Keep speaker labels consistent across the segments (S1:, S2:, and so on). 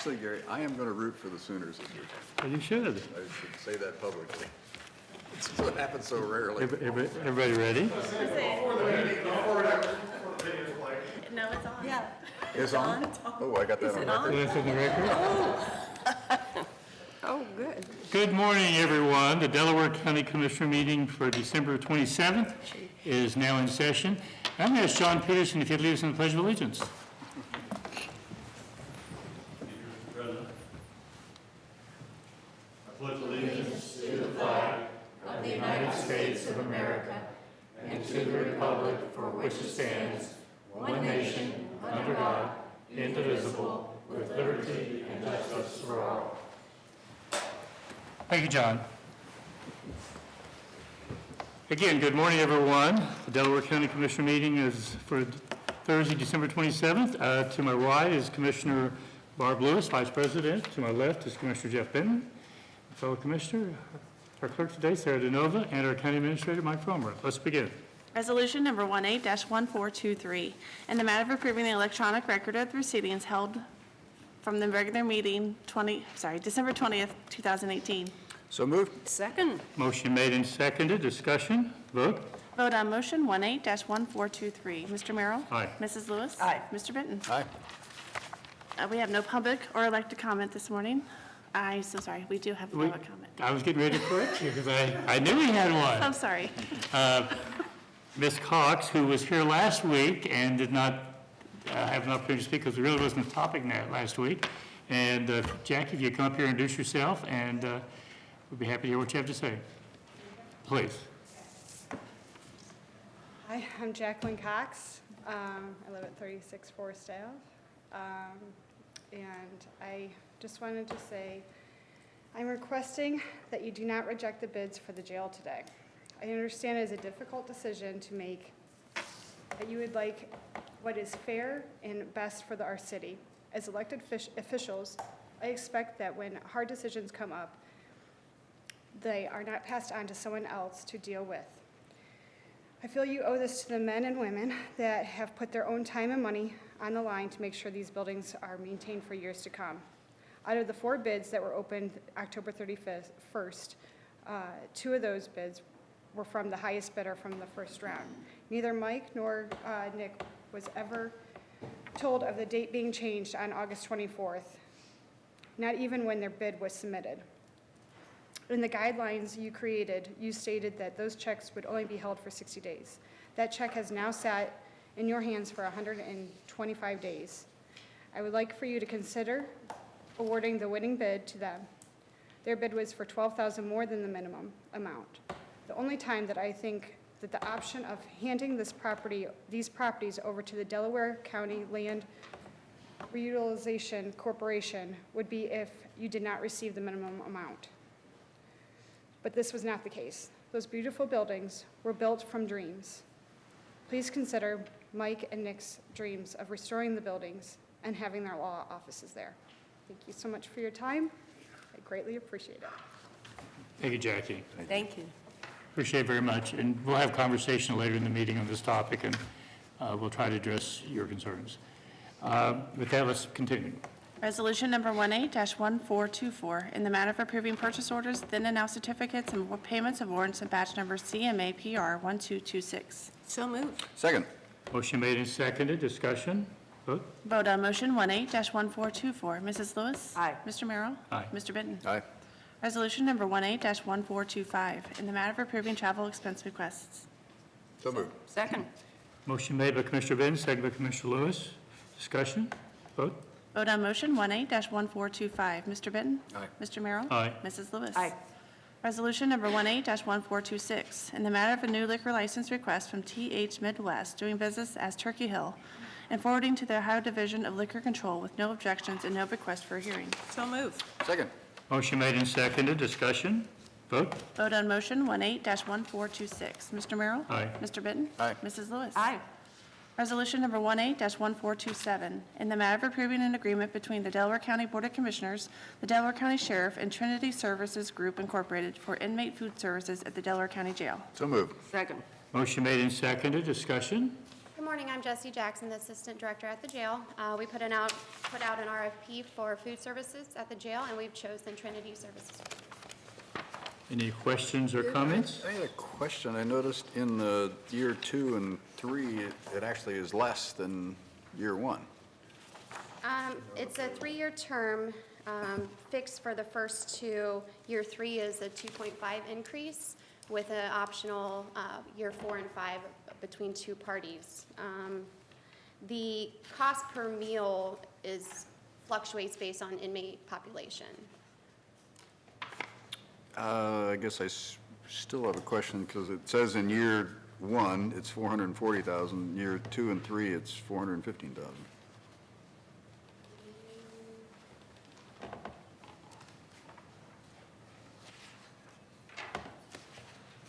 S1: Actually, Gary, I am going to root for the Sooners this year.
S2: Well, you should.
S1: I should say that publicly. It's what happens so rarely.
S2: Everybody ready?
S3: No, it's on. Yeah.
S1: It's on? Oh, I got that on record.
S2: That's in the record.
S3: Oh, good.
S2: Good morning, everyone. The Delaware County Commissioner meeting for December 27th is now in session. I'm going to ask John Peterson if he'd lead us in the Pledge of Allegiance. I pledge allegiance to the flag of the United States of America and to the republic for which it stands, one nation, under God, indivisible, with liberty and justice for all. Thank you, John. Again, good morning, everyone. The Delaware County Commissioner meeting is for Thursday, December 27th. To my right is Commissioner Barb Lewis, Vice President. To my left is Commissioner Jeff Benton, fellow Commissioner. Our clerk today, Sarah DeNova, and our County Administrator, Mike Fromer. Let's begin.
S3: Resolution number 18-1423, in the matter of approving the electronic record of the proceedings held from the regular meeting December 20th, 2018.
S1: So moved.
S4: Second.
S2: Motion made and seconded. Discussion. Vote.
S3: Vote on motion 18-1423. Mr. Merrill?
S2: Aye.
S3: Mrs. Lewis?
S4: Aye.
S3: Mr. Benton?
S1: Aye.
S3: We have no public or elected comment this morning. I'm so sorry, we do have public comment.
S2: I was getting ready to correct you because I knew he had one.
S3: I'm sorry.
S2: Ms. Cox, who was here last week and did not have an opportunity to speak because there really wasn't a topic in that last week. And Jackie, if you come up here and introduce yourself, and we'd be happy to hear what you have to say. Please.
S5: Hi, I'm Jacqueline Cox. I live at 36 Forest Ave. And I just wanted to say, I'm requesting that you do not reject the bids for the jail today. I understand it is a difficult decision to make, that you would like what is fair and best for our city. As elected officials, I expect that when hard decisions come up, they are not passed on to someone else to deal with. I feel you owe this to the men and women that have put their own time and money on the line to make sure these buildings are maintained for years to come. Out of the 4 bids that were opened October 31st, 2 of those bids were from the highest bidder from the first round. Neither Mike nor Nick was ever told of the date being changed on August 24th, not even when their bid was submitted. In the guidelines you created, you stated that those checks would only be held for 60 days. That check has now sat in your hands for 125 days. I would like for you to consider awarding the winning bid to them. Their bid was for $12,000 more than the minimum amount. The only time that I think that the option of handing these properties over to the Delaware County Land Reutilization Corporation would be if you did not receive the minimum amount. But this was not the case. Those beautiful buildings were built from dreams. Please consider Mike and Nick's dreams of restoring the buildings and having their law offices there. Thank you so much for your time. I greatly appreciate it.
S2: Thank you, Jackie.
S4: Thank you.
S2: Appreciate it very much. And we'll have conversation later in the meeting on this topic, and we'll try to address your concerns. With that, let's continue.
S3: Resolution number 18-1424, in the matter of approving purchase orders, then and now certificates and payments of warrants and batch number CMA PR 1226.
S4: So moved.
S1: Second.
S2: Motion made and seconded. Discussion. Vote.
S3: Vote on motion 18-1424. Mrs. Lewis?
S4: Aye.
S3: Mr. Merrill?
S2: Aye.
S3: Mr. Benton?
S1: Aye.
S3: Resolution number 18-1425, in the matter of approving travel expense requests.
S1: So moved.
S4: Second.
S2: Motion made by Commissioner Benton, seconded by Commissioner Lewis. Discussion. Vote.
S3: Vote on motion 18-1425. Mr. Benton?
S1: Aye.
S3: Mr. Merrill?
S2: Aye.
S3: Mrs. Lewis?
S4: Aye.
S3: Resolution number 18-1426, in the matter of a new liquor license request from TH Midwest, doing business as Turkey Hill, and forwarding to the Ohio Division of Liquor Control with no objections and no request for a hearing.
S4: So moved.
S1: Second.
S2: Motion made and seconded. Discussion. Vote.
S3: Vote on motion 18-1426. Mr. Merrill?
S2: Aye.
S3: Mr. Benton?
S1: Aye.
S3: Mrs. Lewis?
S4: Aye.
S3: Resolution number 18-1427, in the matter of approving an agreement between the Delaware County Board of Commissioners, the Delaware County Sheriff, and Trinity Services Group Incorporated for inmate food services at the Delaware County Jail.
S1: So moved.
S4: Second.
S2: Motion made and seconded. Discussion.
S5: Good
S4: morning, I'm Jessie Jackson, the Assistant Director at the jail. We put out an RFP for food services at the jail, and we've chosen Trinity Services.
S2: Any questions or comments?
S6: I had a question. I noticed in the year 2 and 3, it actually is less than year 1.
S4: It's a 3-year term, fixed for the first 2. Year 3 is a 2.5 increase with an optional year 4 and 5 between 2 parties. The cost per meal fluctuates based on inmate population.
S6: I guess I still have a question because it says in year 1, it's 440,000. Year 2 and 3, it's 415,000.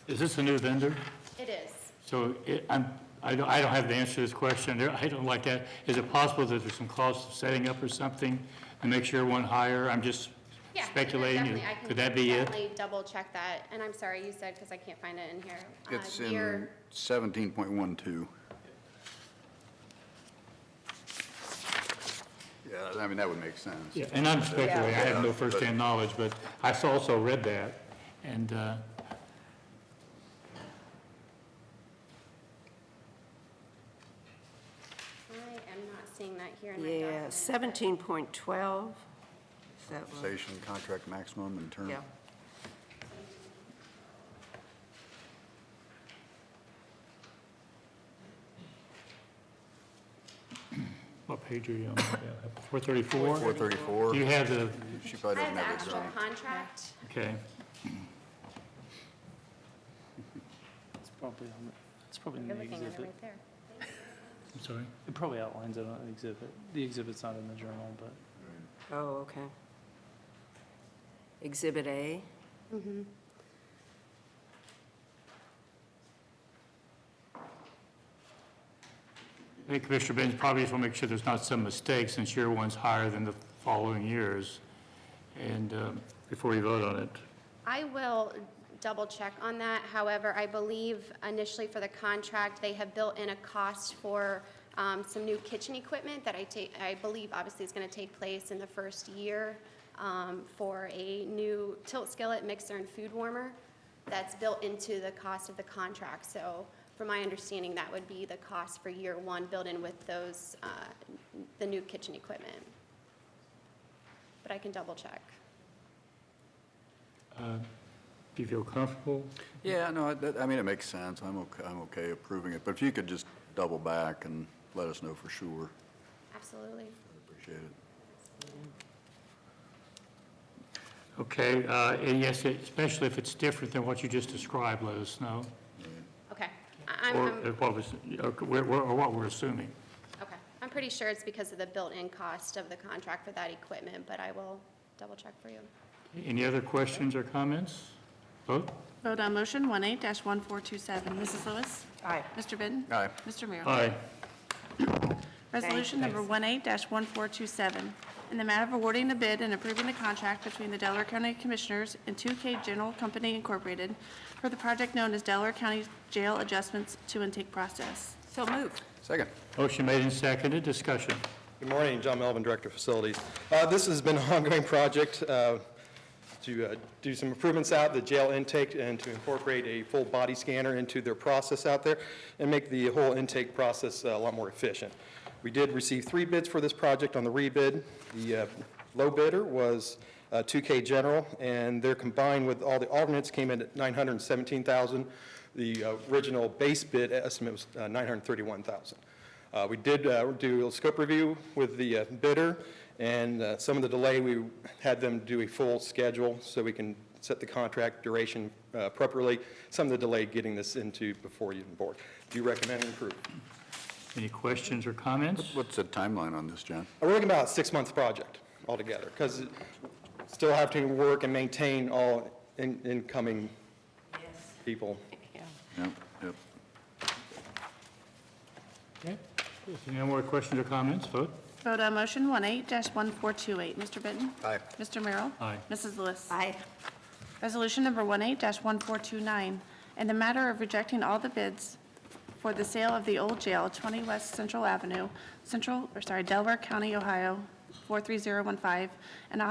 S2: Is this a new vendor?
S4: It is.
S2: So I don't have the answer to this question. I don't like that. Is it possible that there's some cost of setting up or something to make sure one higher? I'm just
S4: Yeah,
S2: speculating.
S4: definitely. I can
S2: Could that be it?
S4: definitely double check that. And I'm sorry, you said, because I can't find it in here.
S6: It's in
S4: Year-
S6: 17.12. Yeah, I mean, that would make sense.
S2: Yeah, and I'm speculating. I have no
S6: Yeah.
S2: firsthand knowledge, but I also read that. And
S4: I am not seeing that here in my
S7: Yeah,
S4: document.
S7: 17.12. Is that what?
S6: Compensation, contract maximum, and term.
S7: Yeah.
S2: what page are you on? 434?
S6: 434.
S2: Do you have the,
S6: She
S4: I
S6: probably
S4: have
S6: doesn't
S4: the
S6: have it
S4: actual
S6: drawn.
S4: contract.
S2: okay.
S8: It's probably in
S4: You're
S8: the
S4: looking at it
S8: exhibit.
S4: right there.
S2: I'm sorry.
S8: It probably outlines it on the exhibit. The exhibit's not in the journal, but
S7: Oh, okay. Exhibit A?
S2: I think Commissioner Benz probably just want to make sure there's not some mistake since year 1's higher than the following years, and before you vote on it.
S4: I will double check on that. However, I believe initially for the contract, they have built in a cost for some new kitchen equipment that I believe obviously is going to take place in the first year for a new tilt skillet, mixer, and food warmer that's built into the cost of the contract. So from my understanding, that would be the cost for year 1 built in with those, the new kitchen equipment. But I can double check.
S2: Do you feel comfortable?
S6: Yeah, no, I mean, it makes sense. I'm okay approving it. But if you could just double back and let us know for sure,
S4: Absolutely.
S6: I'd appreciate it.
S2: Okay, and yes, especially if it's different than what you just described, let us know.
S4: Okay.
S2: Or what we're assuming.
S4: Okay. I'm pretty sure it's because of the built-in cost of the contract for that equipment, but I will double check for you.
S2: Any other questions or comments? Vote?
S3: Vote on motion 18-1427. Mrs. Lewis?
S7: Aye.
S3: Mr. Bitten?
S6: Aye.
S3: Mr. Merrill?
S2: Aye.
S3: Resolution number 18-1427, in the matter of awarding the bid and approving the contract between the Delaware County Commissioners and 2K General Company Incorporated for the project known as Delaware County Jail Adjustments to Intake Process.
S7: So moved.
S6: Second.
S2: Motion made and seconded, discussion.
S9: Good morning, John Melvin, Director of Facilities. This has been an ongoing project to do some improvements out the jail intake and to incorporate a full body scanner into their process out there and make the whole intake process a lot more efficient. We did receive 3 bids for this project on the rebid. The low bidder was 2K General, and their combined with all the alternates came in at $917,000. The original base bid estimate was $931,000. We did do a scope review with the bidder, and some of the delay, we had them do a full schedule so we can set the contract duration appropriately. Some of the delay getting this into before you board. Do you recommend and approve?
S2: Any questions or comments?
S6: What's the timeline on this, John?
S9: We're looking about a 6-month project altogether, because still have to work and maintain all incoming people.
S7: Yeah.
S6: Yep, yep.
S2: Okay. If no more questions or comments, vote.
S3: Vote on motion 18-1428. Mr. Bitten?
S6: Aye.
S3: Mr. Merrill?
S2: Aye.
S3: Mrs. Lewis?
S7: Aye.
S3: Resolution number 18-1429, in the matter of rejecting all the bids for for the sale of the old jail, 20 West Central Avenue, Delaware County, Ohio, 43015, and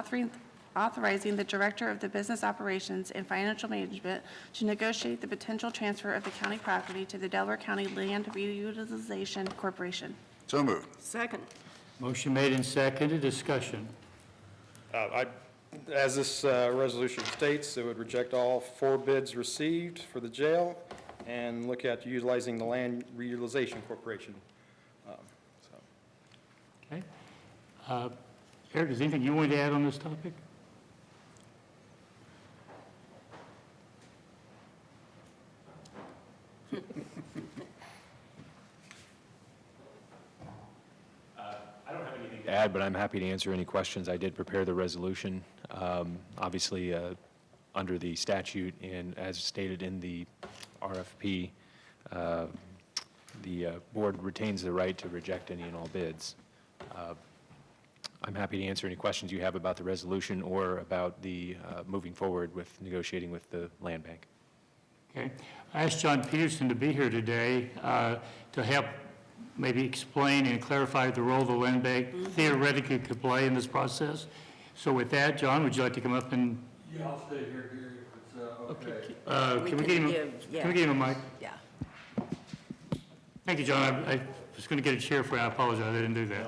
S3: authorizing the Director of the Business Operations and Financial Management to negotiate the potential transfer of the county property to the Delaware County Land Reutilization Corporation.
S6: So moved.
S7: Second.
S2: Motion made and seconded, discussion.
S9: As this resolution states, it would reject all 4 bids received for the jail and look at utilizing the Land Reutilization Corporation.
S2: Okay. Eric, is there anything you wanted to add on this topic?
S10: To add, but I'm happy to answer any questions. I did prepare the resolution. Obviously, under the statute and as stated in the RFP, the board retains the right to reject any and all bids. I'm happy to answer any questions you have about the resolution or about the moving forward with negotiating with the land bank.
S2: Okay. I asked John Peterson to be here today to help maybe explain and clarify the role the land bank theoretically could play in this process. So with that, John, would you like to come up and?
S11: Yeah, I'll stay here, Gary, if it's okay.
S2: Can we give him a mic?
S7: Yeah.
S2: Thank you, John. I was going to get a chair for you. I apologize. I didn't do that.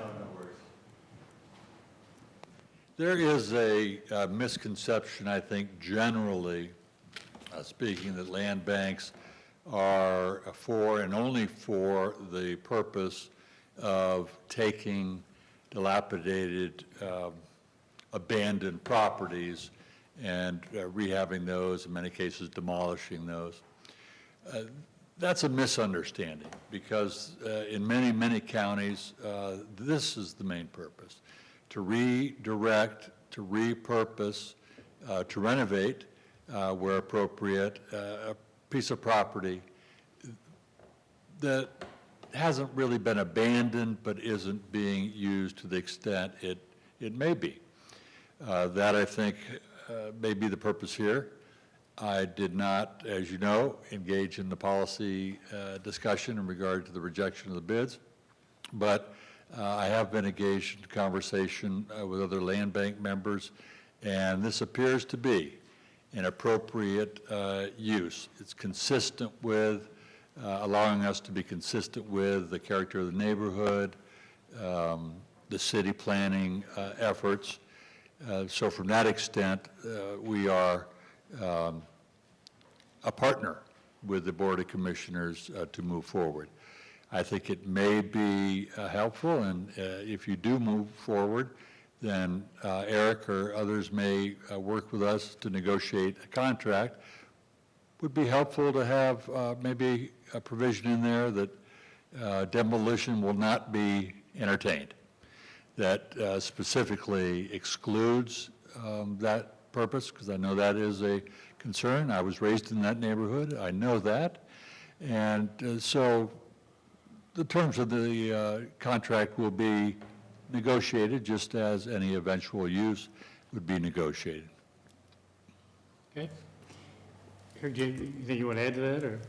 S11: There is a misconception, I think, generally speaking, that land banks are for and only for the purpose of taking dilapidated, abandoned properties and rehabbing those, in many cases demolishing those. That's a misunderstanding because in many, many counties, this is the main purpose, to redirect, to repurpose, to renovate where appropriate, a piece of property that hasn't really been abandoned but isn't being used to the extent it may be. That, I think, may be the purpose here. I did not, as you know, engage in the policy discussion in regard to the rejection of the bids, but I have been engaged in conversation with other land bank members, and this appears to be an appropriate use. It's consistent with, allowing us to be consistent with the character of the neighborhood, the city planning efforts. So from that extent, we are a partner with the Board of Commissioners to move forward. I think it may be helpful, and if you do move forward, then Eric or others may work with us to negotiate a contract. Would be helpful to have maybe a provision in there that demolition will not be entertained, that specifically excludes that purpose, because I know that is a concern. I was raised in that neighborhood. I know that. And so the terms of the contract will be negotiated just as any eventual use would be negotiated.
S2: Okay. Eric, do you think you want to add to that, or?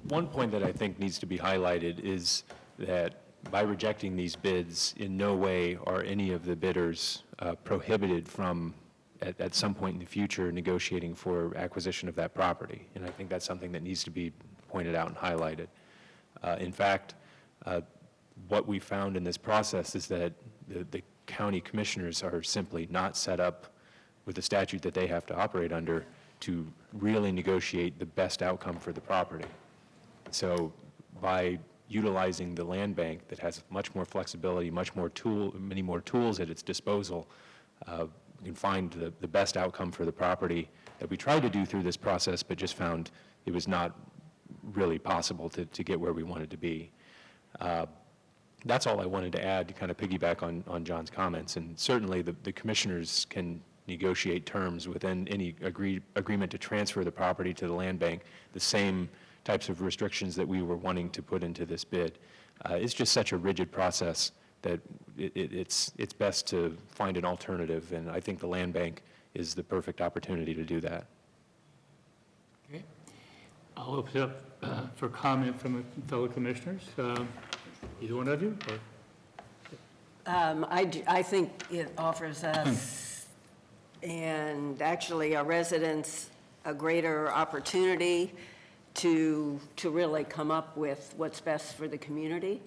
S10: One point that I think needs to be highlighted is that by rejecting these bids, in no way are any of the bidders prohibited from, at some point in the future, negotiating for acquisition of that property. And I think that's something that needs to be pointed out and highlighted. In fact, what we found in this process is that the county commissioners are simply not set up with the statute that they have to operate under to really negotiate the best outcome for the property. So by utilizing the land bank that has much more flexibility, many more tools at its disposal, we can find the best outcome for the property that we tried to do through this process, but just found it was not really possible to get where we wanted to be. That's all I wanted to add to kind of piggyback on John's comments. And certainly the commissioners can negotiate terms within any agreement to transfer the property to the land bank, the same types of restrictions that we were wanting to put into this bid. It's just such a rigid process that it's best to find an alternative, and I think the land bank is the perfect opportunity to do that.
S2: Okay. I'll open it up for comment from fellow commissioners. Either one of you? Or?
S7: I think it offers us and actually our residents a greater opportunity to really come up with what's best for the community.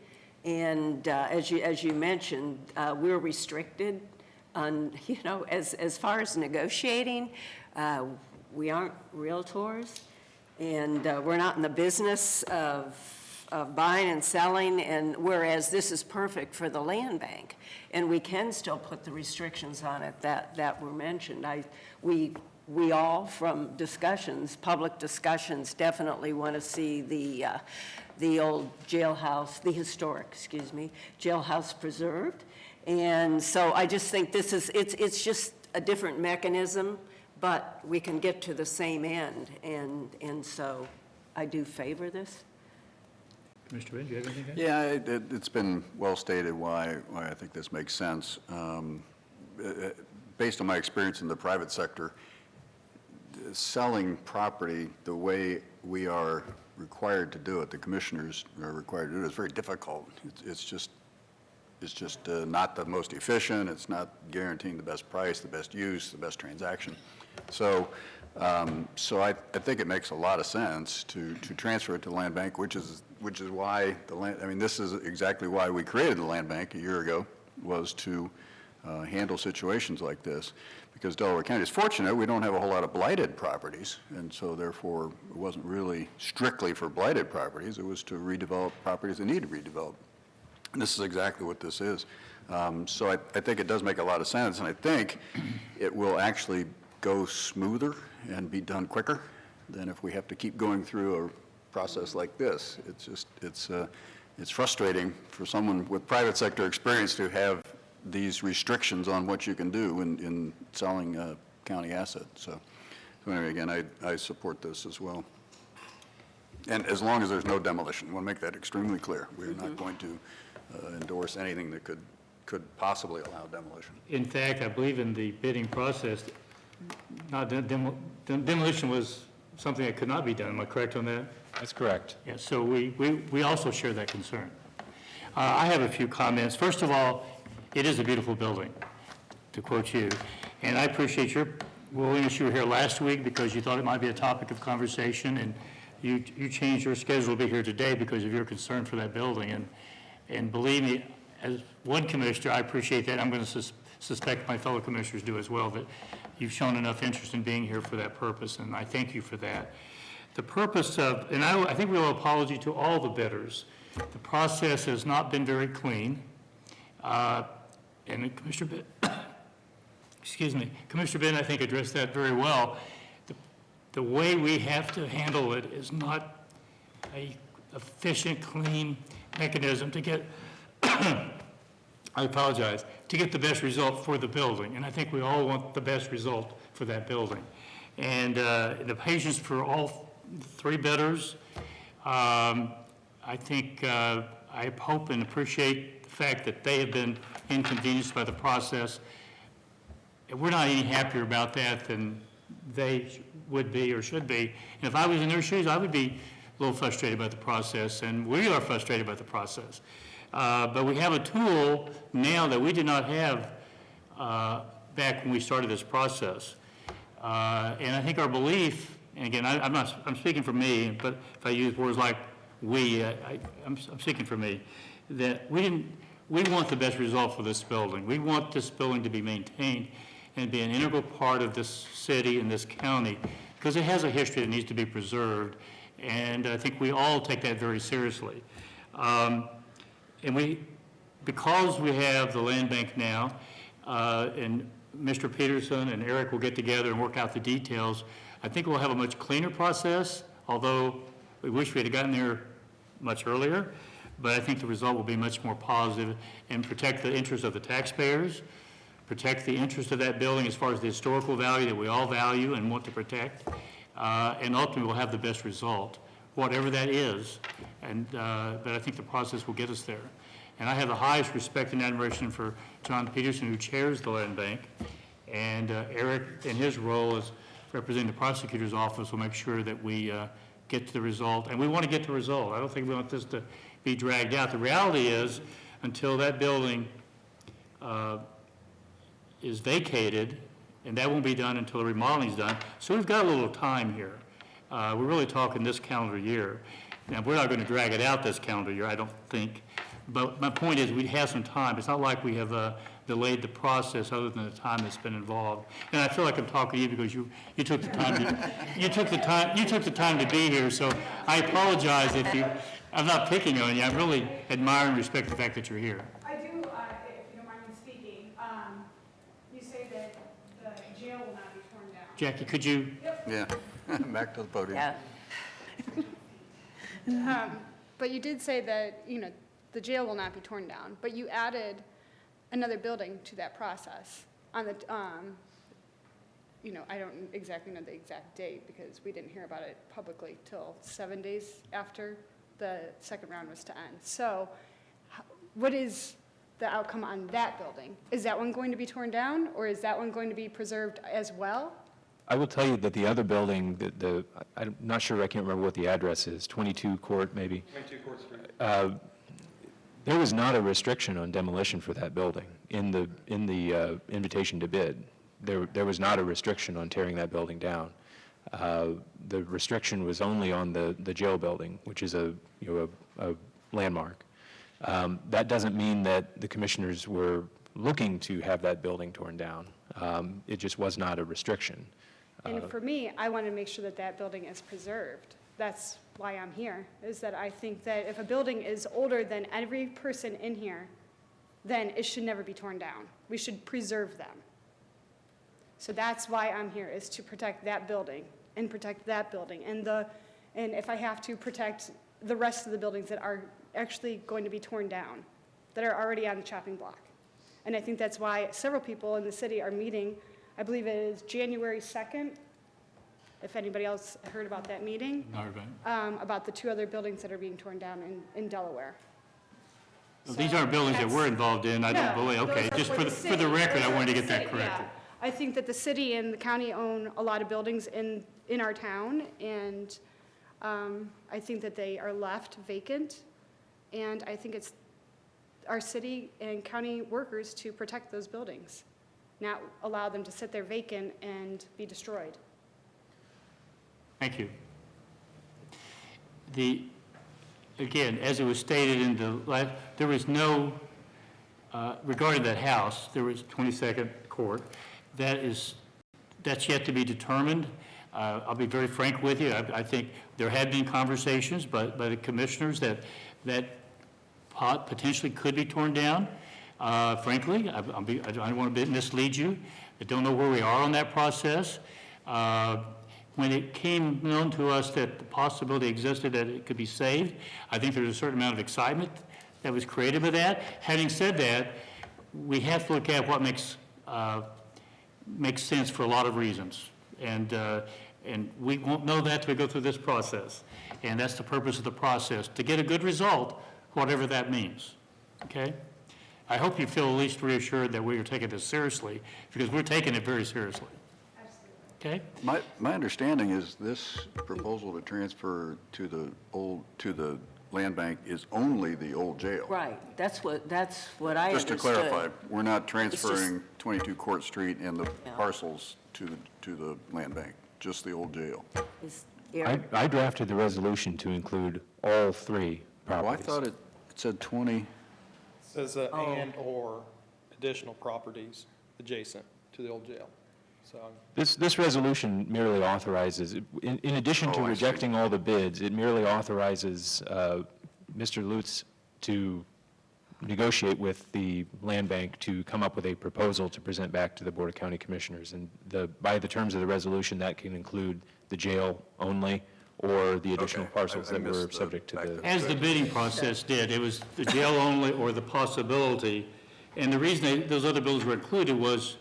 S7: And as you mentioned, we're restricted on, as far as negotiating, we aren't realtors, and we're not in the business of buying and selling, and whereas this is perfect for the land bank, and we can still put the restrictions on it that were mentioned. We all, from discussions, public discussions, definitely want to see the old jailhouse, the historic, jailhouse preserved. And so I just think it's just a different mechanism, but we can get to the same end. And so I do favor this.
S2: Mr. Red, do you have anything?
S6: Yeah, it's been well stated why I think this makes sense. Based on my experience in the private sector, selling property the way we are required to do it, the commissioners are required to do it, is very difficult. It's just not the most efficient. It's not guaranteeing the best price, the best use, the best transaction. So I think it makes a lot of sense to transfer it to the land bank, which is why this is exactly why we created the land bank a year ago, was to handle situations like this. Because Delaware County is fortunate, we don't have a whole lot of blighted properties, and so therefore it wasn't really strictly for blighted properties. It was to redevelop properties that need to be redeveloped. And this is exactly what this is. So I think it does make a lot of sense, and I think it will actually go smoother and be done quicker than if we have to keep going through a process like this. It's frustrating for someone with private sector experience to have these restrictions on what you can do in selling county assets. So anyway, again, I support this as well. And as long as there's no demolition, I want to make that extremely clear. We're not going to endorse anything that could possibly allow demolition.
S2: In fact, I believe in the bidding process, demolition was something that could not be done. Am I correct on that?
S10: That's correct.
S2: Yeah, so we also share that concern. I have a few comments. First of all, it is a beautiful building, to quote you, and I appreciate your willingness. You were here last week because you thought it might be a topic of conversation, and you changed your schedule to be here today because of your concern for that building. And believe me, as one commissioner, I appreciate that. I'm going to suspect my fellow commissioners do as well, that you've shown enough interest in being here for that purpose, and I thank you for that. The purpose of, and I think we owe an apology to all the bidders. The process has not been very clean. And Commissioner Benn, I think, addressed that very well. The way we have to handle it is not a efficient, clean mechanism to get, I apologize, to get the best result for the building. And I think we all want the best result for that building. And the patience for all three bidders, I think I hope and appreciate the fact that they have been inconvenienced by the process. And we're not any happier about that than they would be or should be. And if I was in their shoes, I would be a little frustrated by the process, and we are frustrated by the process. But we have a tool now that we did not have back when we started this process. And I think our belief, and again, I'm speaking for me, but if I use words like we, I'm speaking for me, that we want the best result for this building. We want this building to be maintained and be an integral part of this city and this county, because it has a history that needs to be preserved, and I think we all take that very seriously. And because we have the land bank now, and Mr. Peterson and Eric will get together and work out the details, I think we'll have a much cleaner process, although we wish we had gotten there much earlier, but I think the result will be much more positive and protect the interests of the taxpayers, protect the interest of that building as far as the historical value that we all value and want to protect, and ultimately we'll have the best result, whatever that is. And but I think the process will get us there. And I have the highest respect and admiration for John Peterson, who chairs the land bank, and Eric, in his role as representing the prosecutor's office, will make sure that we get to the result. And we want to get the result. I don't think we want this to be dragged out. The reality is, until that building is vacated, and that won't be done until the remodeling's done, so we've got a little time here. We're really talking this calendar year. Now, we're not going to drag it out this calendar year, I don't think. But my point is, we have some time. It's not like we have delayed the process other than the time that's been involved. And I feel like I'm talking to you because you took the time to to be here. So I apologize I'm not picking on you. I really admire and respect the fact that you're here.
S5: I do, if you don't mind me speaking, you say that the jail will not be torn down.
S2: Jackie, could you?
S6: Yeah, back to the podium.
S7: Yeah.
S5: But you did say that, the jail will not be torn down, but you added another building to that process on the, I don't exactly know the exact date because we didn't hear about it publicly till 7 days after the second round was to end. So what is the outcome on that building? Is that one going to be torn down, or is that one going to be preserved as well?
S10: I will tell you that the other building, I'm not sure, I can't remember what the address is, 22 Court maybe.
S9: 22 Court Street.
S10: There was not a restriction on demolition for that building in the invitation to bid. There was not a restriction on tearing that building down. The restriction was only on the jail building, which is a landmark. That doesn't mean that the commissioners were looking to have that building torn down. It just was not a restriction.
S5: And for me, I want to make sure that that building is preserved. That's why I'm here, is that I think that if a building is older than every person in here, then it should never be torn down. We should preserve them. So that's why I'm here, is to protect that building and protect that building. And if I have to protect the rest of the buildings that are actually going to be torn down, that are already on the chopping block. And I think that's why several people in the city are meeting, I believe it is January 2nd, if anybody else heard about that meeting, about the two other buildings that are being torn down in Delaware.
S2: Well, these aren't buildings that we're involved in, I don't believe, okay,
S5: those are
S2: just for the
S5: city.
S2: record,
S5: Those
S2: I
S5: are
S2: wanted to
S5: the
S2: get that
S5: city,
S2: corrected.
S5: yeah. I think that the city and the county own a lot of buildings in our town, and I think that they are left vacant, and I think it's our city and county workers to protect those buildings, not allow them to sit there vacant and be destroyed.
S2: Thank you. Again, as it was stated in the last, there was no, regarding that house, there was 22nd Court, that's yet to be determined. I'll be very frank with you. I think there had been conversations by the commissioners that potentially could be torn down. Frankly, I don't want to mislead you. I don't know where we are on that process. When it came known to us that the possibility existed that it could be saved, I think there was a certain amount of excitement that was created by that. Having said that, we have to look at what makes sense for a lot of reasons. And we won't know that till we go through this process. And that's the purpose of the process, to get a good result, whatever that means, okay? I hope you feel at least reassured that we are taking this seriously, because we're taking it very seriously. Okay?
S6: My understanding is this proposal to transfer to the land bank is only the old jail.
S7: Right, that's what I understood.
S6: Just to clarify, we're not transferring 22 Court Street and the parcels to the land bank, just the old jail.
S10: I drafted the resolution to include all three
S6: Well, I
S10: properties.
S6: thought it said 20.
S9: Says and/or additional properties adjacent to the old jail. So
S10: This resolution merely authorizes, in addition to
S6: I see.
S10: rejecting all the bids, it merely authorizes Mr. Lutz to negotiate with the land bank to come up with a proposal to present back to the Board of County Commissioners. And by the terms of the resolution, that can include the jail only or the additional
S6: Okay.
S10: parcels
S6: I
S10: that
S6: missed
S10: were
S6: the
S10: subject to
S6: back
S10: the...
S6: to-
S2: As the bidding process did, it was the jail only or the possibility. And the reason those other bills were included was,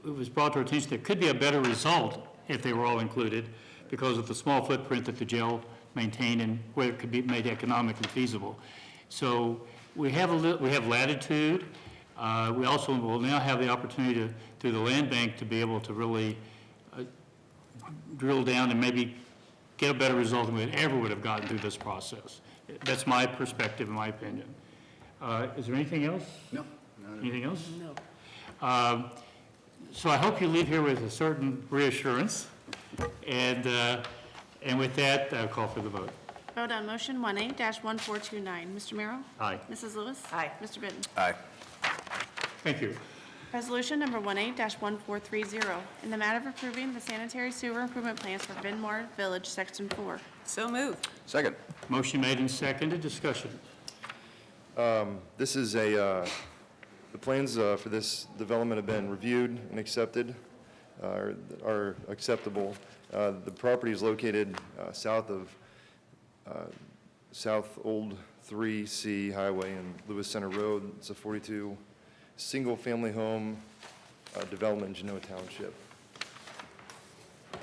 S2: it was brought to our attention there could be a better result if they were all included because of the small footprint that the jail maintained and where it could be made economically feasible. So we have we have latitude. We also will now have the opportunity to, through the land bank, to be able to really drill down and maybe get a better result than we ever would have gotten through this process. That's my perspective, in my opinion. Is there anything else?
S6: No.
S2: Anything else? No. So I hope you leave here with a certain reassurance. And with that, I'll call for the vote.
S3: Vote on motion 18-1429. Mr. Merrill?
S2: Aye.
S3: Mrs. Lewis?
S7: Aye.
S3: Mr. Benton?
S6: Aye.
S2: Thank you.
S3: Resolution number 18-1430, in the matter of approving the sanitary sewer improvement plans for Vinmar Village, Section 4.
S7: So moved.
S6: Second.
S2: Motion made and seconded. Discussion.
S12: This is the plans for this development have been reviewed and accepted, are acceptable. The property is located south of South Old 3C Highway and Lewis Center Road. It's a 42 single-family home development in Genoa Township.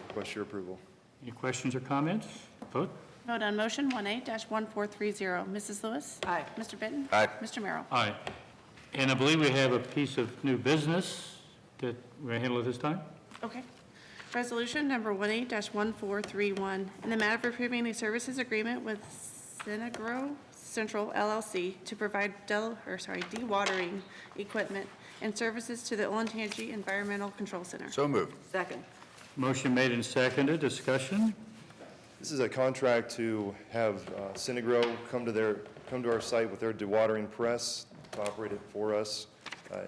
S12: Request your approval.
S2: Any questions or comments? Vote.
S3: Vote on motion 18-1430. Mrs. Lewis?
S7: Aye.
S3: Mr. Benton?
S6: Aye.
S3: Mr. Merrill?
S2: Aye. And I believe we have a piece of new business that we're going to handle at this time.
S3: Okay. Resolution number 18-1431, in the matter of approving a services agreement with Synagro Central LLC to provide dewatering equipment and services to the Olentangy Environmental Control Center.
S6: So moved.
S7: Second.
S2: Motion made and seconded. Discussion.
S12: This is a contract to have Synagro come to our site with their dewatering press to operate it for us.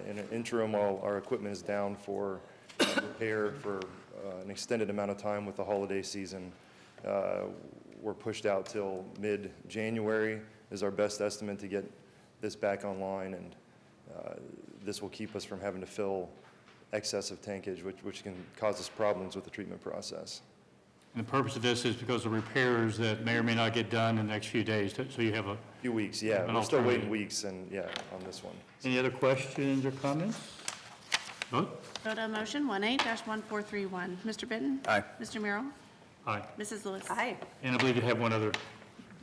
S12: In an interim, while our equipment is down for repair for an extended amount of time with the holiday season. We're pushed out till mid-January is our best estimate to get this back online, and this will keep us from having to fill excessive tankage, which can cause us problems with the treatment process.
S2: And the purpose of this is because of repairs that may or may not get done in the next few days, so you have a,
S12: Few weeks, yeah.
S2: An
S12: We're still waiting
S2: alternative.
S12: weeks, and yeah, on this one.
S2: any other questions or comments? Vote.
S3: Vote on motion 18-1431. Mr. Benton?
S6: Aye.
S3: Mr. Merrill?
S2: Aye.
S3: Mrs. Lewis?
S7: Aye.
S2: And I believe you have one other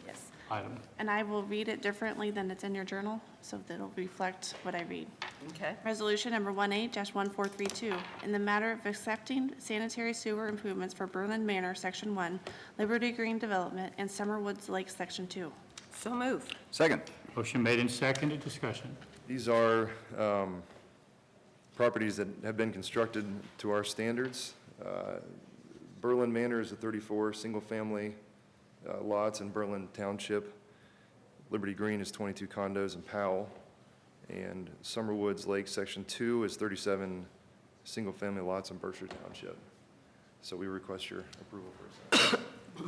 S3: Yes.
S2: item.
S3: And I will read it differently than it's in your journal, so that it'll reflect what I read.
S7: Okay.
S3: Resolution number 18-1432, in the matter of accepting sanitary sewer improvements for Berlin Manor, Section 1, Liberty Green Development, and Summerwoods Lake, Section 2.
S7: So moved.
S6: Second.
S2: Motion made and seconded. Discussion.
S12: These are properties that have been constructed to our standards. Berlin Manor is a 34 single-family lots in Berlin Township. Liberty Green is 22 condos in Powell. And Summerwoods Lake Section 2 is 37 single-family lots in Berkshire Township. So we request your approval for this.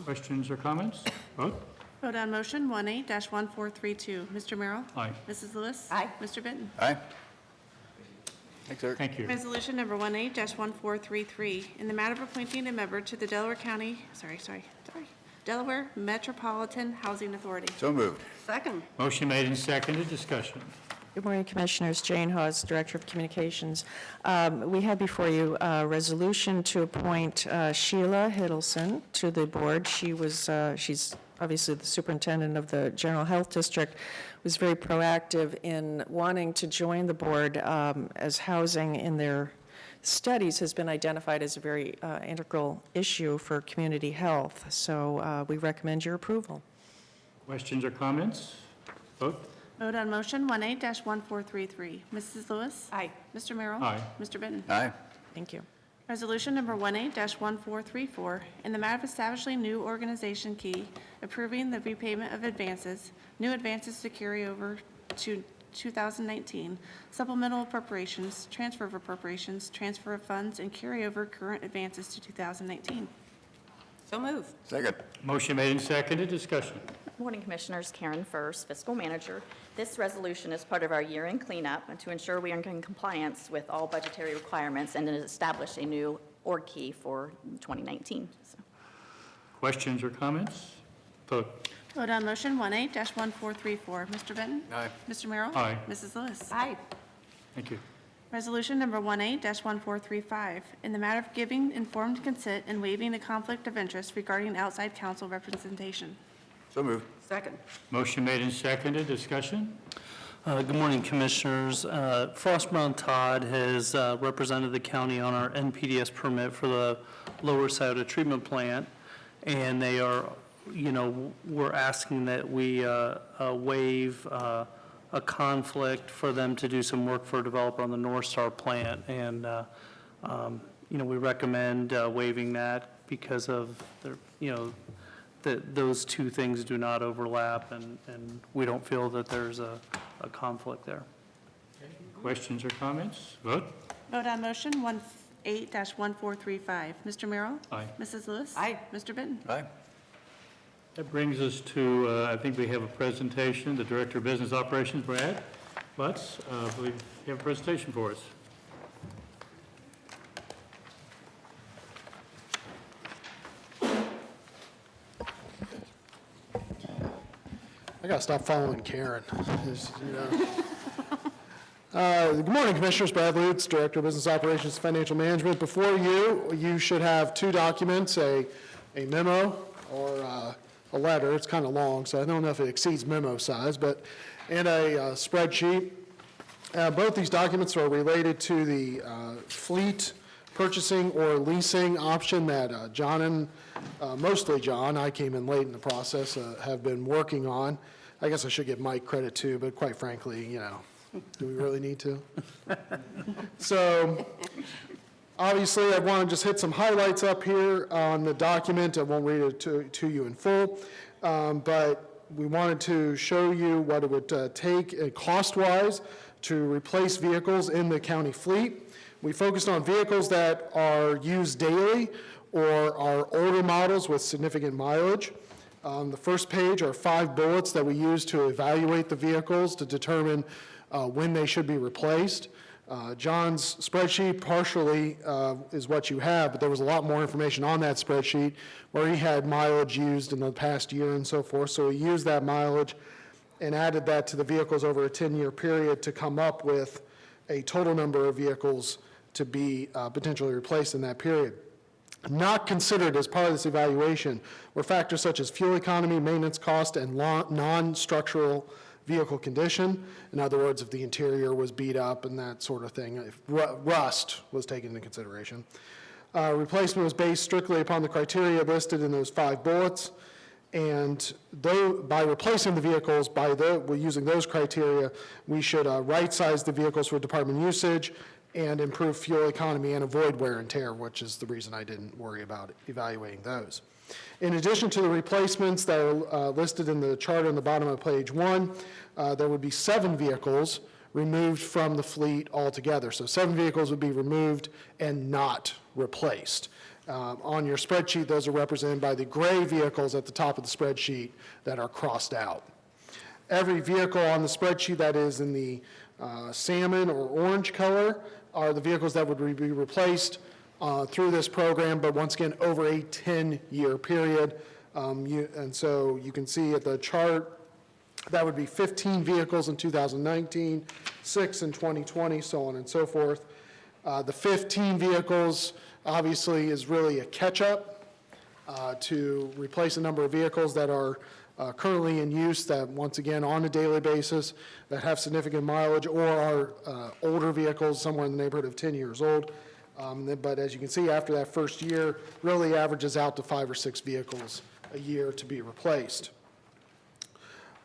S2: Questions or comments? Vote.
S3: Vote on motion 18-1432. Mr. Merrill?
S2: Aye.
S3: Mrs. Lewis?
S7: Aye.
S3: Mr. Benton?
S6: Aye. Thanks, Eric.
S2: Thank you.
S3: Resolution number 18-1433, in the matter of appointing a member to the Delaware Metropolitan Housing Authority.
S6: So moved.
S7: Second.
S2: Motion made and seconded. Discussion.
S13: Good morning, Commissioners. Jane Hawes, Director of Communications. We have before you a resolution to appoint Sheila Hiddleston to the board. She's obviously the superintendent of the General Health District, was very proactive in wanting to join the board as housing in their studies has been identified as a very integral issue for community health. So we recommend your approval.
S2: Questions or comments? Vote.
S3: Vote on motion 18-1433. Mrs. Lewis?
S7: Aye.
S3: Mr. Merrill?
S2: Aye.
S3: Mr. Benton?
S6: Aye.
S13: Thank you.
S3: Resolution number 18-1434, in the matter of establishing new organization key, approving the repayment of advances, new advances to carry over to 2019, supplemental appropriations, transfer of appropriations, transfer of funds, and carry over current advances to 2019.
S7: So moved.
S6: Second.
S2: Motion made and seconded. Discussion.
S14: Morning, Commissioners. Karen Furst, Fiscal Manager. This resolution is part of our year-end cleanup and to ensure we are in compliance with all budgetary requirements and to establish a new org key for 2019. So,
S2: Questions or comments? Vote.
S3: Vote on motion 18-1434. Mr. Benton?
S6: Aye.
S3: Mr. Merrill?
S2: Aye.
S3: Mrs. Lewis?
S7: Aye.
S2: Thank you.
S3: Resolution number 18-1435, in the matter of giving informed consent and waiving a conflict of interest regarding outside counsel representation.
S6: So moved.
S7: Second.
S2: Motion made and seconded. Discussion.
S8: Good morning, Commissioners. Frost Brown Todd has represented the county on our NPDES permit for the Lower Scioto Treatment Plant, and they are, we're asking that we waive a conflict for them to do some work for a developer on the North Star plant, and we recommend waiving that because of their, that those two things do not overlap, and we don't feel that there's a conflict there.
S2: Questions or comments? Vote?
S3: Vote on motion 18-1435. Mr. Merrill?
S2: Aye.
S3: Mrs. Lewis?
S7: Aye.
S3: Mr. Benton?
S6: Aye.
S2: That brings us to, I think we have a presentation, the Director of Business Operations, Brad Butts, I believe you have a presentation for us.
S15: I gotta stop following Karen. Good morning, Commissioners. Brad Lutz, Director of Business Operations and Financial Management. Before you should have two documents, a memo or a letter. It's kind of long, so I don't know if it exceeds memo size, and a spreadsheet. Both these documents are related to the fleet purchasing or leasing option that John and mostly John, I came in late in the process, have been working on. I guess I should give Mike credit too, but quite frankly, do we really need to? So obviously I want to just hit some highlights up here on the document. I won't read it to you in full, but we wanted to show you what it would take cost-wise to replace vehicles in the county fleet. We focused on vehicles that are used daily or are older models with significant mileage. On the first page are 5 bullets that we use to evaluate the vehicles to determine when they should be replaced. John's spreadsheet partially is what you have, but there was a lot more information on that spreadsheet where he had mileage used in the past year and so forth. So he used that mileage and added that to the vehicles over a 10-year period to come up with a total number of vehicles to be potentially replaced in that period. Not considered as part of this evaluation were factors such as fuel economy, maintenance cost, and non-structural vehicle condition. In other words, if the interior was beat up and that sort of thing, if rust was taken into consideration. Replacement was based strictly upon the criteria listed in those 5 bullets. And by replacing the vehicles, using those criteria, we should right-size the vehicles for department usage and improve fuel economy and avoid wear and tear, which is the reason I didn't worry about evaluating those. In addition to the replacements that are listed in the chart on the bottom of page 1, there would be 7 vehicles removed from the fleet altogether. So 7 vehicles would be removed and not replaced. On your spreadsheet, those are represented by the gray vehicles at the top of the spreadsheet that are crossed out. Every vehicle on the spreadsheet that is in the salmon or orange color are the vehicles that would be replaced through this program, but once again, over a 10-year period. And so you can see at the chart, that would be 15 vehicles in 2019, 6 in 2020, so on and so forth. The 15 vehicles obviously is really a catch-up to replace a number of vehicles that are currently in use that, once again, on a daily basis, that have significant mileage or are older vehicles, somewhere in the neighborhood of 10 years old. But as you can see, after that first year, really averages out to 5 or 6 vehicles a year to be replaced.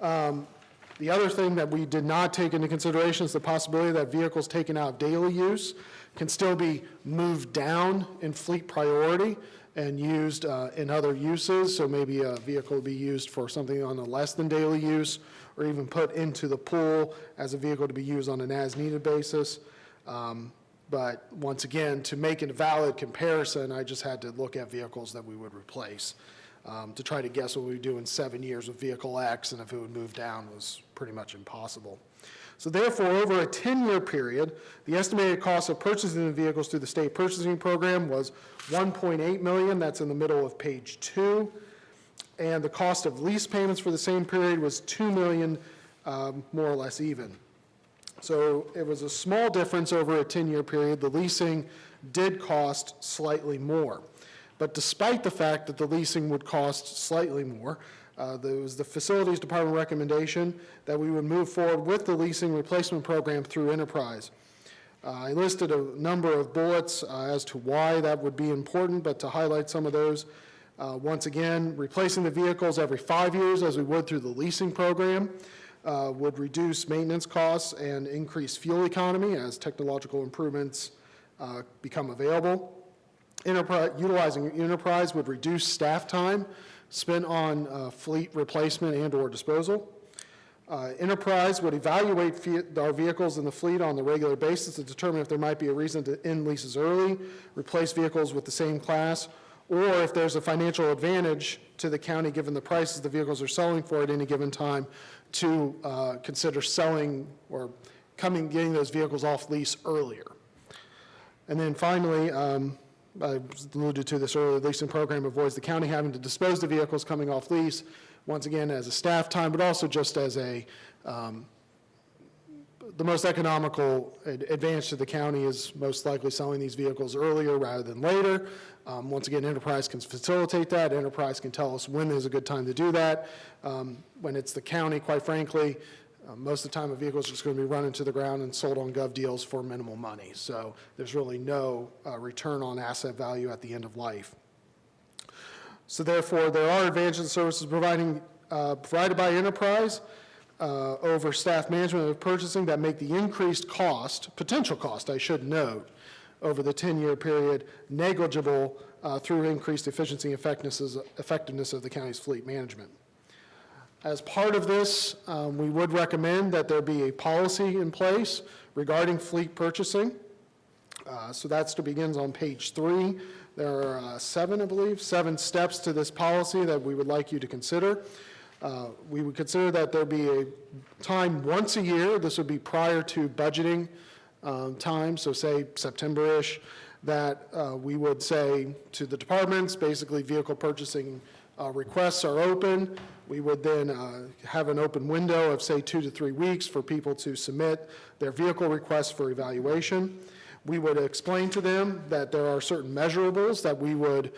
S15: The other thing that we did not take into consideration is the possibility that vehicles taken out of daily use can still be moved down in fleet priority and used in other uses. So maybe a vehicle will be used for something on a less than daily use, or even put into the pool as a vehicle to be used on an as-needed basis. But once again, to make a valid comparison, I just had to look at vehicles that we would replace to try to guess what we would do in 7 years with vehicle X, and if it would move down was pretty much impossible. So therefore, over a 10-year period, the estimated cost of purchasing the vehicles through the state purchasing program was $1.8 million. That's in the middle of page 2. And the cost of lease payments for the same period was $2 million, more or less even. So it was a small difference over a 10-year period. The leasing did cost slightly more. But despite the fact that the leasing would cost slightly more, There was the Facilities Department recommendation that we would move forward with the leasing replacement program through Enterprise. I listed a number of bullets as to why that would be important, but to highlight some of those, once again, replacing the vehicles every 5 years as we would through the leasing program would reduce maintenance costs and increase fuel economy as technological improvements become available. Utilizing Enterprise would reduce staff time spent on fleet replacement and or disposal. Enterprise would evaluate our vehicles in the fleet on a regular basis to determine if there might be a reason to end leases early, replace vehicles with the same class, or if there's a financial advantage to the county given the prices the vehicles are selling for at any given time to consider selling or getting those vehicles off lease earlier. And then finally, I alluded to this earlier, the leasing program avoids the county having to dispose the vehicles coming off lease, once again, as a staff time, but also just as the most economical advantage to the county is most likely selling these vehicles earlier rather than later. Once again, Enterprise can facilitate that. Enterprise can tell us when is a good time to do that. When it's the county, quite frankly, most of the time a vehicle is just going to be run into the ground and sold on gov deals for minimal money. So there's really no return on asset value at the end of life. So therefore, there are advantages and services provided by Enterprise over staff management and purchasing that make the increased cost, potential cost, I should note, over the 10-year period negligible through increased efficiency and effectiveness of the county's fleet management. As part of this, we would recommend that there be a policy in place regarding fleet purchasing. So that begins on page 3. There are 7 steps to this policy that we would like you to consider. We would consider that there be a time once a year, this would be prior to budgeting time, so say September-ish, that we would say to the departments, basically vehicle purchasing requests are open. We would then have an open window of say 2 to 3 weeks for people to submit their vehicle requests for evaluation. We would explain to them that there are certain measurables that we would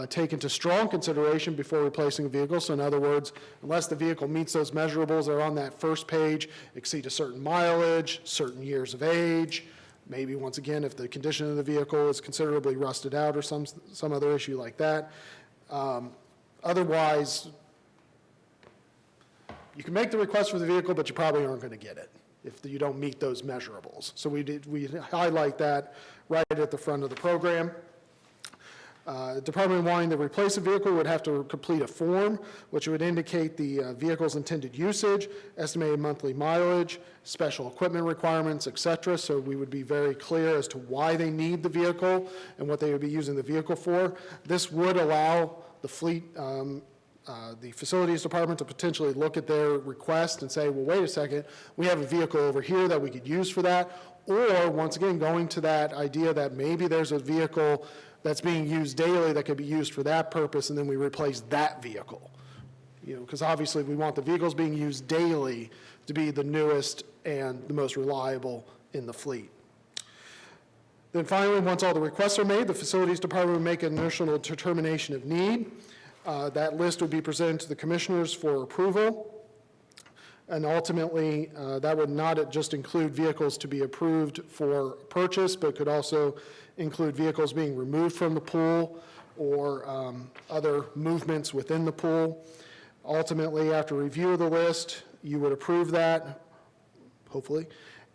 S15: take into strong consideration before replacing a vehicle. So in other words, unless the vehicle meets those measurables that are on that first page, exceed a certain mileage, certain years of age, maybe once again if the condition of the vehicle is considerably rusted out or some other issue like that. Otherwise, you can make the request for the vehicle, but you probably aren't going to get it if you don't meet those measurables. So we highlight that right at the front of the program. Department wanting to replace a vehicle would have to complete a form which would indicate the vehicle's intended usage, estimated monthly mileage, special equipment requirements, etc. So we would be very clear as to why they need the vehicle and what they would be using the vehicle for. This would allow the fleet, the facilities department to potentially look at their request and say, well, wait a second, we have a vehicle over here that we could use for that. Or once again, going to that idea that maybe there's a vehicle that's being used daily that could be used for that purpose, and then we replace that vehicle. Because obviously we want the vehicles being used daily to be the newest and the most reliable in the fleet. Then finally, once all the requests are made, the facilities department would make an initial determination of need. That list would be presented to the commissioners for approval. And ultimately, that would not just include vehicles to be approved for purchase, but could also include vehicles being removed from the pool or other movements within the pool. Ultimately, after review of the list, you would approve that, hopefully,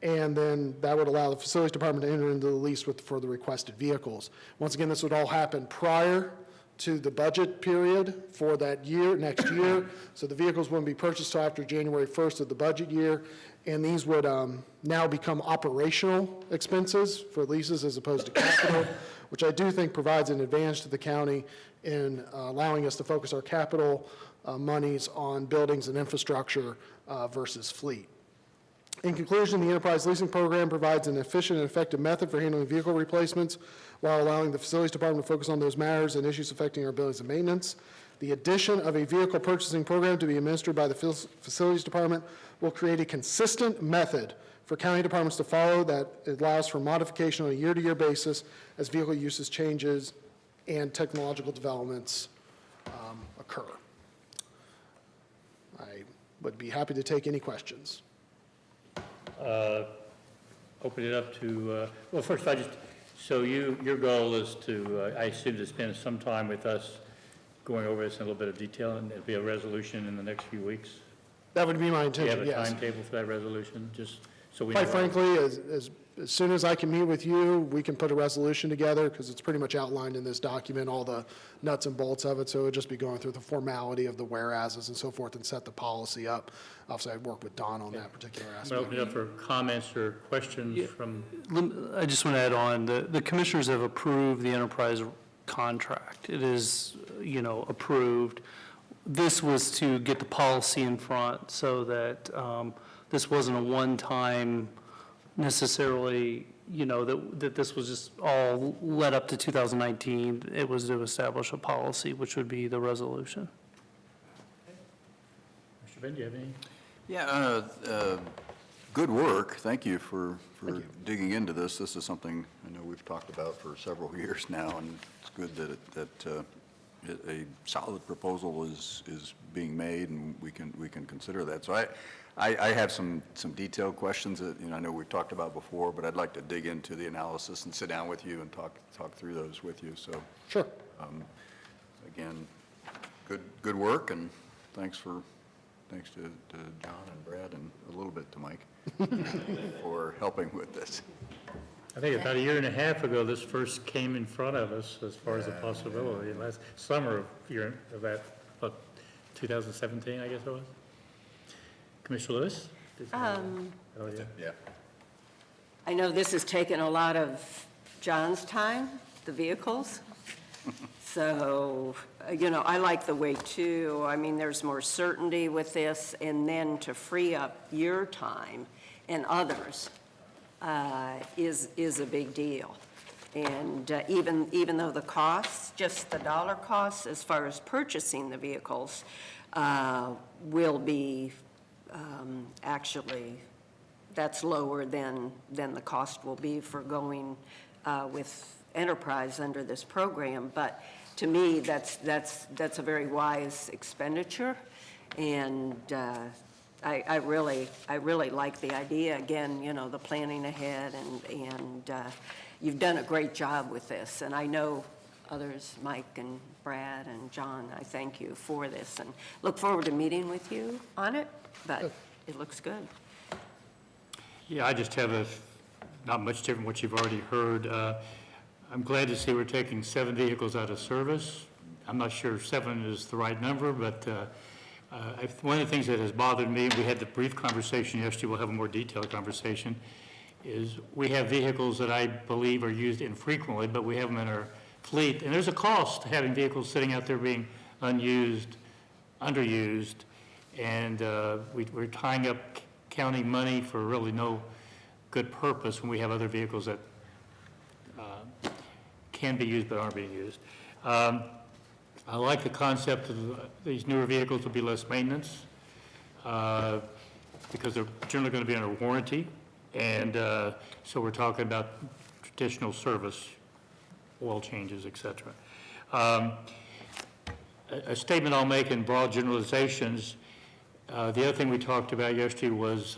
S15: and then that would allow the facilities department to enter into the lease for the requested vehicles. Once again, this would all happen prior to the budget period for that year, next year. So the vehicles wouldn't be purchased till after January 1st of the budget year. And these would now become operational expenses for leases as opposed to capital, which I do think provides an advantage to the county in allowing us to focus our capital monies on buildings and infrastructure versus fleet. In conclusion, the Enterprise Leasing Program provides an efficient and effective method for handling vehicle replacements while allowing the Facilities Department to focus on those matters and issues affecting our buildings and maintenance. The addition of a vehicle purchasing program to be administered by the Facilities Department will create a consistent method for county departments to follow that allows for modification on a year-to-year basis as vehicle usage changes and technological developments occur. I would be happy to take any questions.
S2: Open it up to, well, first, so your goal is to, I assume, to spend some time with us going over this in a little bit of detail, and there'll be a resolution in the next few weeks?
S15: That would be my
S2: Do you have
S15: intention,
S2: a
S15: yes.
S2: timetable for that resolution, just so we know?
S15: Quite frankly, as soon as I can meet with you, we can put a resolution together, because it's pretty much outlined in this document, all the nuts and bolts of it, so it would just be going through the formality of the whereases and so forth and set the policy up. Obviously, I'd work with Don on that particular
S2: I'm going to
S15: aspect.
S2: open it up for comments or questions from,
S8: I just want to add on, the commissioners have approved the enterprise contract. It is, approved. This was to get the policy in front so that this wasn't a one-time necessarily, that this was just all led up to 2019. It was to establish a policy, which would be the resolution.
S2: Mr. Ben, do you have any?
S6: Yeah, good work. Thank you for digging into this. This is something I know we've talked about for several years now, and it's good that a solid proposal is being made, and we can consider that. So I have some detailed questions that, I know we've talked about before, but I'd like to dig into the analysis and sit down with you and talk through those with you. So,
S15: Sure.
S6: again, good work, and thanks to John and Brad, and a little bit to Mike for helping with this.
S2: I think about a year and a half ago, this first came in front of us as far as a possibility. Last summer of that, 2017, I guess it was. Commissioner Lewis? Oh, yeah.
S6: Yeah.
S7: I know this has taken a lot of John's time, the vehicles. So, I like the way too. I mean, there's more certainty with this, and then to free up your time and others is a big deal. And even though the costs, just the dollar costs as far as purchasing the vehicles will be actually, that's lower than the cost will be for going with enterprise under this program. But to me, that's a very wise expenditure, and I really like the idea. Again, the planning ahead, and you've done a great job with this. And I know others, Mike and Brad and John, I thank you for this, and look forward to meeting with you on it. But it looks good.
S2: Yeah, I just have not much different from what you've already heard. I'm glad to see we're taking 7 vehicles out of service. I'm not sure 7 is the right number, but one of the things that has bothered me, we had the brief conversation yesterday, we'll have a more detailed conversation, is we have vehicles that I believe are used infrequently, but we have them in our fleet. And there's a cost to having vehicles sitting out there being unused, underused, and we're tying up county money for really no good purpose when we have other vehicles that can be used but aren't being used. I like the concept of these newer vehicles will be less maintenance because they're generally going to be under warranty. And so we're talking about traditional service, oil changes, et cetera. A statement I'll make in broad generalizations, the other thing we talked about yesterday was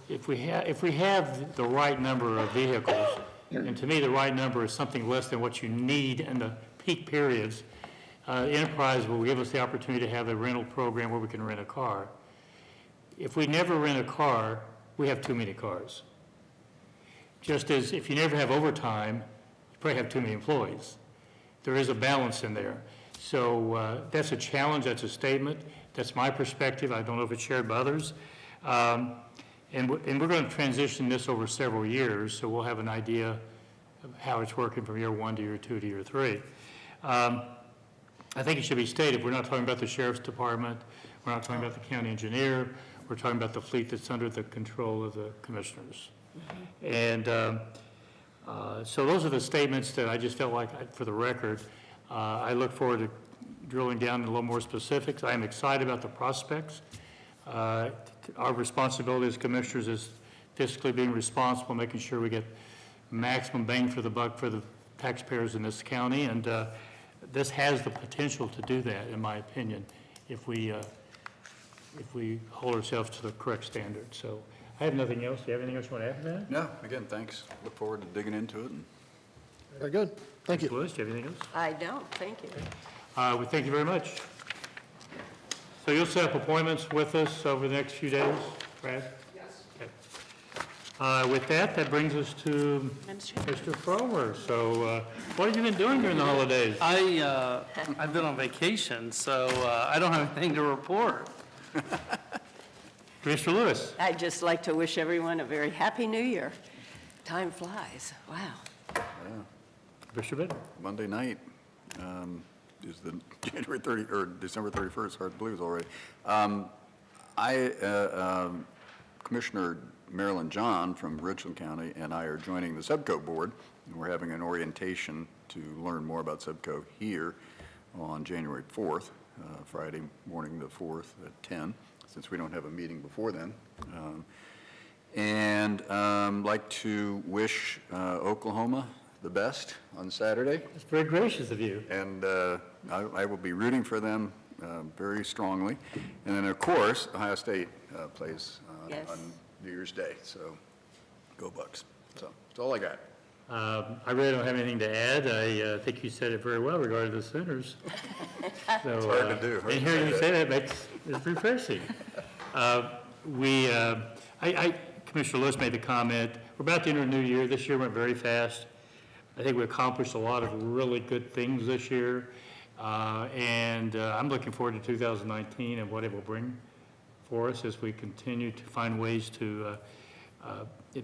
S2: if we have the right number of vehicles, and to me the right number is something less than what you need in the peak periods, Enterprise will give us the opportunity to have a rental program where we can rent a car. If we never rent a car, we have too many cars. Just as if you never have overtime, you probably have too many employees. There is a balance in there. So that's a challenge, that's a statement. That's my perspective. I don't know if it's shared by others. And we're going to transition this over several years, so we'll have an idea of how it's working from year 1 to year 2 to year 3. I think it should be stated, we're not talking about the sheriff's department, we're not talking about the county engineer, we're talking about the fleet that's under the control of the commissioners. And so those are the statements that I just felt like, for the record, I look forward to drilling down in a little more specifics. I am excited about the prospects. Our responsibility as commissioners is fiscally being responsible, making sure we get maximum bang for the buck for the taxpayers in this county, and this has the potential to do that, in my opinion. if we hold ourselves to the correct standard. So I have nothing else. Do you have anything else you want to add to that?
S6: No, again, thanks. Look forward to digging into it.
S15: Very good. Thank you.
S2: Ms. Lewis, do you have anything else?
S7: I don't, thank you.
S2: We thank you very much. So you'll set up appointments with us over the next few days, Brad? Yes. With that, that brings us to Mr. Fromer. So what have you been doing during the holidays?
S8: I've been on vacation, so I don't have anything to report.
S2: Mr. Lewis?
S7: I'd just like to wish everyone a very happy new year. Time flies, wow.
S2: Mr. Bitt?
S6: Monday night is the January 30, or December 31st, hard blues already. Commissioner Marilyn John from Richland County and I are joining the SEBCO board, and we're having an orientation to learn more about SEBCO here on January 4th, Friday morning the 4th at 10, since we don't have a meeting before then. Like to wish Oklahoma the best on Saturday.
S2: That's very gracious of you.
S6: And I will be rooting for them very strongly. And then, of course, Ohio State plays
S7: Yes.
S6: on New Year's Day, so go Bucks. So that's all I got.
S2: I really don't have anything to add. I think you said it very well regarding the Sooners. So,
S6: It's hard to do.
S2: And hearing you say that it's refreshing. Commissioner Lewis made the comment, we're about to enter a new year. This year went very fast. I think we accomplished a lot of really good things this year. I'm looking forward to 2019 and what it will bring for us as we continue to find ways to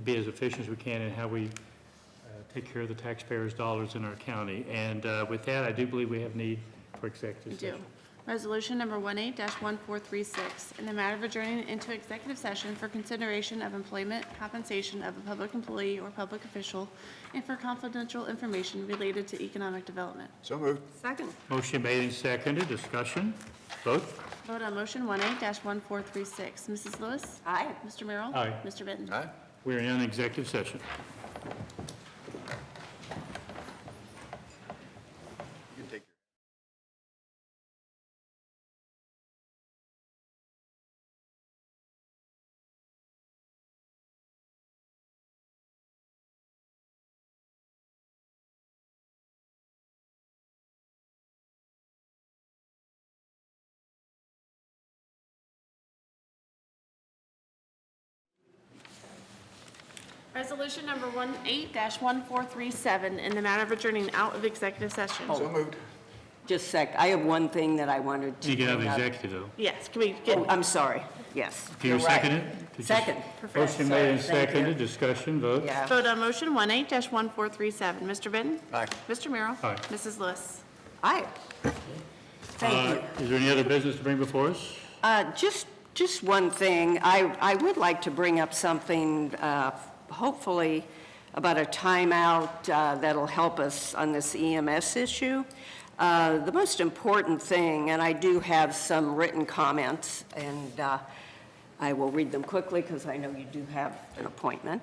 S2: be as efficient as we can in how we take care of the taxpayers' dollars in our county. And with that, I do believe we have need for executive
S3: We do.
S2: session.
S3: Resolution number 18-1436, in the matter of adjourning into executive session for consideration of employment, compensation of a public employee or public official, and for confidential information related to economic development.
S6: So moved.
S7: Second.
S2: Motion made and seconded. Discussion. Vote.
S3: Vote on motion 18-1436. Mrs. Lewis?
S7: Aye.
S3: Mr. Merrill?
S2: Aye.
S3: Mr. Benton?
S6: Aye.
S2: We are in executive session.
S3: Resolution number 18-1437, in the matter of adjourning out of executive session.
S6: So moved.
S7: Just a sec, I have one thing that I wanted to
S2: You can have
S7: bring up.
S2: executive, though.
S3: Yes, can we get?
S7: Oh, I'm sorry, yes.
S2: Can you
S7: you're right.
S2: second it?
S7: Second.
S2: Motion made and
S7: Sorry, thank you.
S2: seconded. Discussion. Vote.
S7: Yeah.
S3: Vote on motion 18-1437. Mr. Benton?
S6: Aye.
S3: Mr. Merrill?
S2: Aye.
S3: Mrs. Lewis?
S7: Aye. Thank you.
S2: Is there any other business to bring before us?
S7: Just one thing. I would like to bring up something, hopefully, about a timeout that'll help us on this EMS issue. The most important thing, and I do have some written comments, and I will read them quickly because I know you do have an appointment.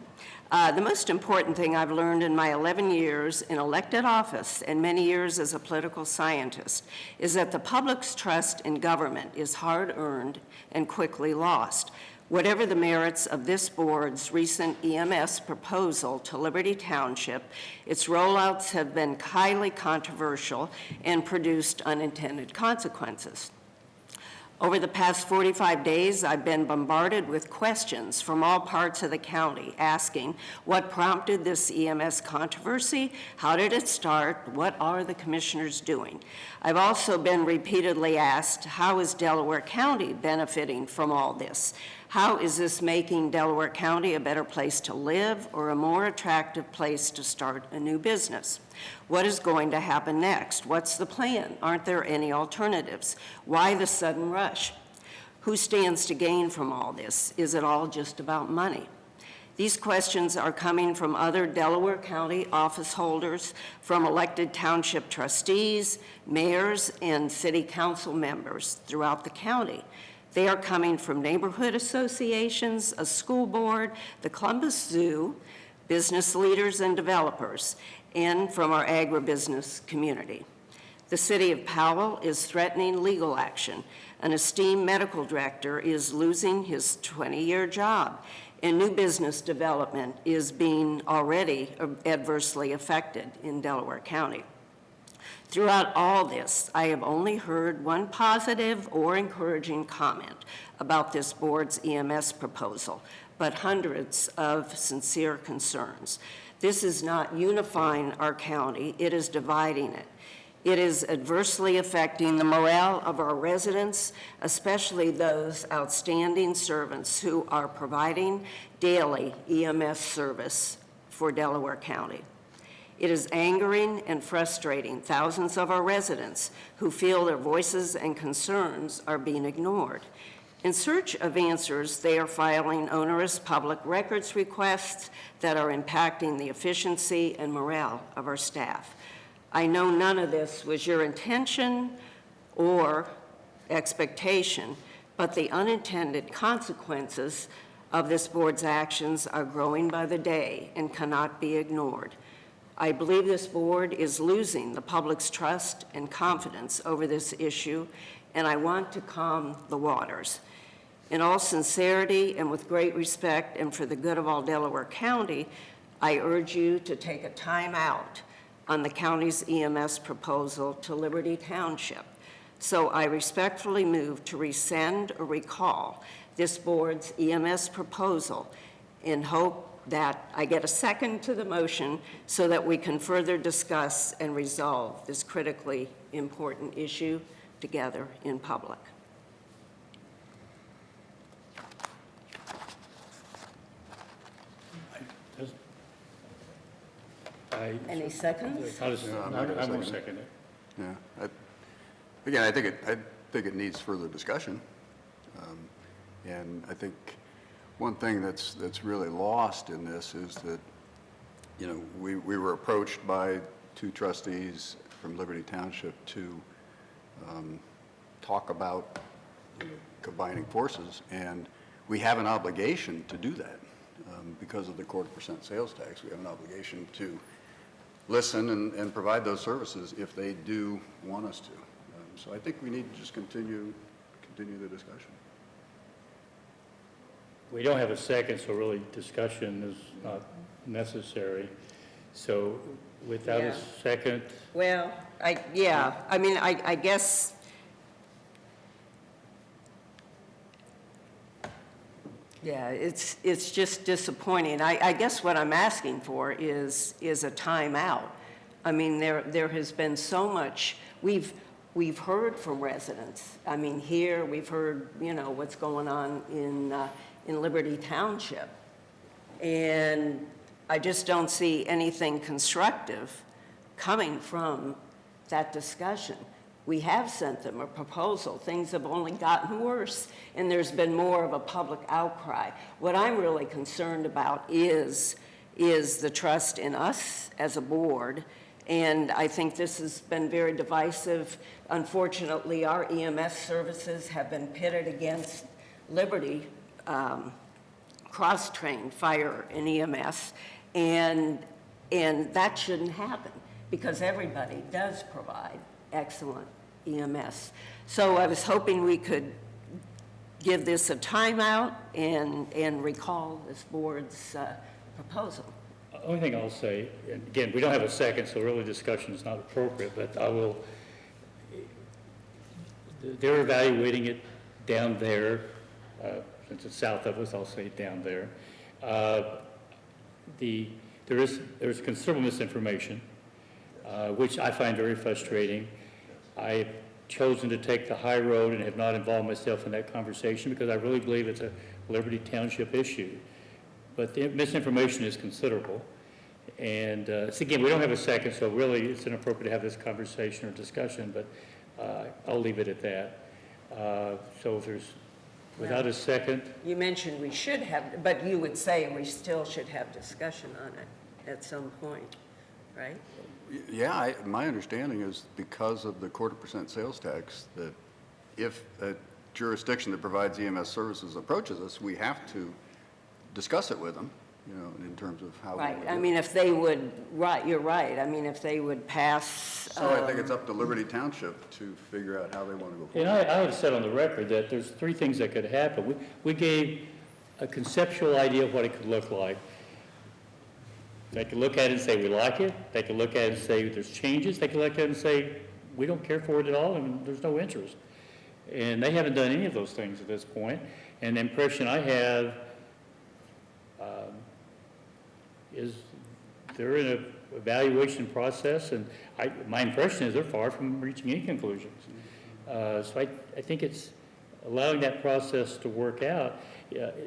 S7: The most important thing I've learned in my 11 years in elected office and many years as a political scientist is that the public's trust in government is hard-earned and quickly lost. Whatever the merits of this board's recent EMS proposal to Liberty Township, its rollouts have been highly controversial and produced unintended consequences. Over the past 45 days, I've been bombarded with questions from all parts of the county asking what prompted this EMS controversy, how did it start, what are the commissioners doing? I've also been repeatedly asked, how is Delaware County benefiting from all this? How is this making Delaware County a better place to live or a more attractive place to start a new business? What is going to happen next? What's the plan? Aren't there any alternatives? Why the sudden rush? Who stands to gain from all this? Is it all just about money? These questions are coming from other Delaware County office holders, from elected township trustees, mayors, and city council members throughout the county. They are coming from neighborhood associations, a school board, the Columbus Zoo, business leaders and developers, and from our agribusiness community. The city of Powell is threatening legal action. An esteemed medical director is losing his 20-year job, and new business development is being already adversely affected in Delaware County. Throughout all this, I have only heard one positive or encouraging comment about this board's EMS proposal, but hundreds of sincere concerns. This is not unifying our county, it is dividing it. It is adversely affecting the morale of our residents, especially those outstanding servants who are providing daily EMS service for Delaware County. It is angering and frustrating thousands of our residents who feel their voices and concerns are being ignored. In search of answers, they are filing onerous public records requests that are impacting the efficiency and morale of our staff. I know none of this was your intention or expectation, but the unintended consequences of this board's actions are growing by the day and cannot be ignored. I believe this board is losing the public's trust and confidence over this issue, and I want to calm the waters. In all sincerity and with great respect and for the good of all Delaware County, I urge you to take a time out on the county's EMS proposal to Liberty Township. So I respectfully move to rescind or recall this board's EMS proposal in hope that I get a second to the motion so that we can further discuss and resolve this critically important issue together in public. Any seconds?
S2: I'm going to second it.
S6: Yeah. Again, I think it needs further discussion. And I think one thing that's really lost in this is that, you know, we were approached by two trustees from Liberty Township to talk about combining forces, and we have an obligation to do that because of the 1/4% sales tax. We have an obligation to listen and provide those services if they do want us to. So I think we need to just continue the discussion.
S2: We don't have a second, so really discussion is not necessary. So without a
S7: Yeah.
S2: second,
S7: Well, I guess, yeah, it's just disappointing. I guess what I'm asking for is a timeout. I mean, there has been so much, we've heard from residents. I mean, here, we've heard, you know, what's going on in Liberty Township. And I just don't see anything constructive coming from that discussion. We have sent them a proposal. Things have only gotten worse, and there's been more of a public outcry. What I'm really concerned about is the trust in us as a board, and I think this has been very divisive. Unfortunately, our EMS services have been pitted against Liberty cross-trained fire and EMS, and that shouldn't happen because everybody does provide excellent EMS. So I was hoping we could give this a timeout and recall this board's proposal.
S2: the only thing I'll say, and again, we don't have a second, so really discussion is not appropriate, but they're evaluating it down there. Since it's south of us, I'll say down there. There's considerable misinformation, which I find very frustrating. I've chosen to take the high road and have not involved myself in that conversation because I really believe it's a Liberty Township issue. But the misinformation is considerable. And so again, we don't have a second, so really it's inappropriate to have this conversation or discussion, but I'll leave it at that. So if there's, without a second,
S7: You mentioned we should have, but you would say we still should have discussion on it at some point, right?
S6: Yeah, my understanding is because of the 1/4% sales tax, that if a jurisdiction that provides EMS services approaches us, we have to discuss it with them you know, in terms of how. we
S7: Right,
S6: would
S7: I
S6: do it.
S7: mean, if they would, right, you're right, I mean, if they would pass.
S6: So I think it's up to Liberty Township to figure out how they want to go forward.
S2: And I have said on the record that there's three things that could happen. We gave a conceptual idea of what it could look like. They could look at it and say, we like it. They could look at it and say, there's changes. They could look at it and say, we don't care for it at all, and there's no interest. And they haven't done any of those things at this point. And the impression I have is they're in an evaluation process, and my impression is they're far from reaching any conclusions. So I think it's allowing that process to work out.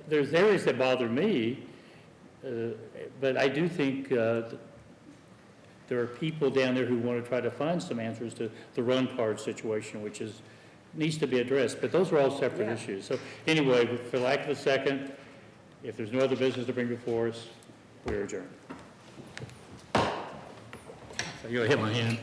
S2: There's areas that bother me, but I do think there are people down there who want to try to find some answers to the run card situation, which needs to be addressed. But those are all separate issues. So anyway, for lack of a second, if there's no other business to bring before us, we're adjourned. So you hit my hand.